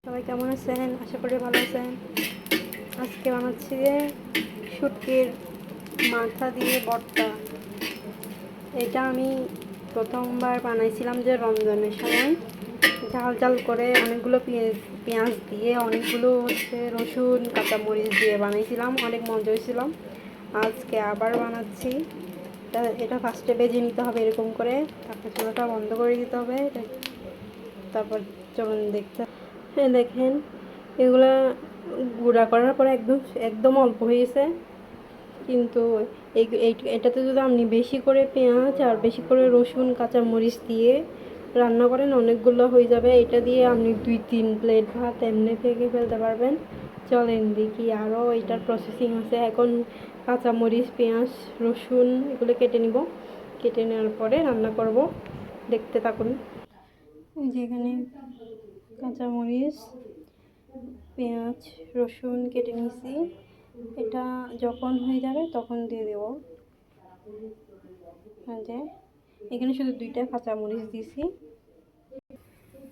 সবাই কেমন আছেন? আশা করি ভালো আছেন। আজকে বানাচ্ছি যে শুটকির মাথা দিয়ে ভর্তা। এটা আমি প্রথমবার বানাইছিলাম যে রমজানের সময়, ঝাল ঝাল করে অনেকগুলো পেঁয়াজ দিয়ে, অনেকগুলো রসুন কাঁচামরিচ দিয়ে বানাইছিলাম, অনেক মজা হয়েছিল। আজকে আবার বানাচ্ছি। এটা ফার্স্টে ভেজে নিতে হবে এরকম করে, তারপর চুলাটা বন্ধ করে দিতে হবে। তারপর চলুন দেখতে। হ্যাঁ দেখেন, এগুলা গুঁড়া করার পরে একদম একদম অল্প হয়েছে, কিন্তু এটাতে যদি আপনি বেশি করে পেঁয়াজ আর বেশি করে রসুন কাঁচামরিচ দিয়ে রান্না করেন অনেকগুলো হয়ে যাবে। এটা দিয়ে আপনি 2-3 প্লেট ভাত এমনি থেকে ফেলতে পারবেন। চলেন দেখি, আরও এটার প্রসেসিং আছে। এখন কাঁচামরিচ পেঁয়াজ রসুন এগুলো কেটে নিব, কেটে নেওয়ার পরে রান্না করব, দেখতে থাকুন। যেখানে কাঁচামরিচ পেঁয়াজ রসুন কেটে নিয়েছি, এটা যখন হয়ে যাবে তখন দিয়ে দেব। যে এখানে শুধু 2টা কাঁচামরিচ দিয়েছি।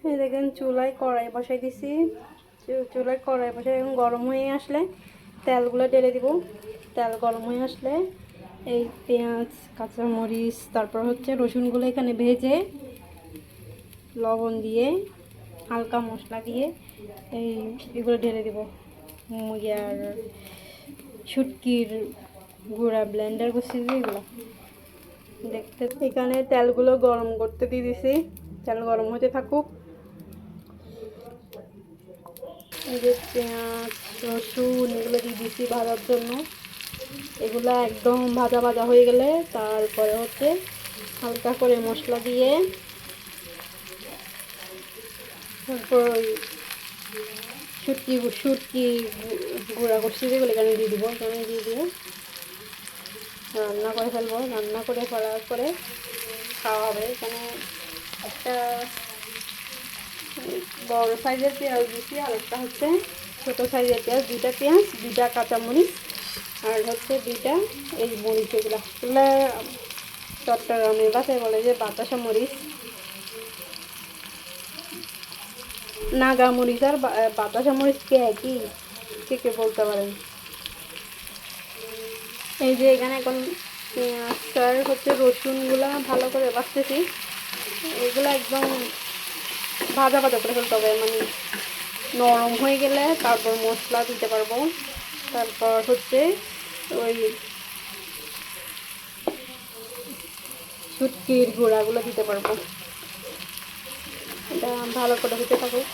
এই দেখেন চুলায় কড়াই বসাই দিছি। চুলায় কড়াই বসাই এখন গরম হয়ে আসলে তেলগুলো ঢেলে দিব। তেল গরম হয়ে আসলে এই পেঁয়াজ কাঁচামরিচ তারপর রসুনগুলো এখানে ভেজে লবণ দিয়ে হালকা মশলা দিয়ে এগুলো ঢেলে দেবো। আর শুটকির গুঁড়া ব্লেন্ডার করছি যে এগুলো দেখতে। এখানে তেলগুলো গরম করতে দিয়ে দিছি, তেল গরম হতে থাকুক। এই যে পেঁয়াজ রসুন এগুলো দিয়ে দিছি ভাজার জন্য। এগুলো একদম ভাজা ভাজা হয়ে গেলে তারপরে হালকা করে মশলা দিয়ে তারপর ওই শুটকি গুঁড়া করছি যেগুলো এখানে দিয়ে দিব। এখানে দিয়ে রান্না করে ফেলবো। রান্না করে ফেলার পরে খাওয়া হবে। এখানে একটা বড় সাইজের পেঁয়াজ দিচ্ছি, আর একটা ছোটো সাইজের পেঁয়াজ, 2টা পেঁয়াজ 2টা কাঁচামরিচ আর 2টা এই মরিচ। এগুলো চট্টগ্রামের ভাষায় বলে যে বাতাসা মরিচ। নাগা মরিচ আর বাতাসা মরিচ কে একই, কে বলতে পারেন। এই যে এখানে এখন পেঁয়াজ আর রসুনগুলা ভালো করে বাছতেছি। এগুলো একদম ভাজা ভাজা করে ফেলতে হবে, মানে নরম হয়ে গেলে তারপর মশলা দিতে পারবো। তারপর ওই শুটকির গুঁড়াগুলো দিতে পারবো। এটা ভালো করে দিতে থাকুক।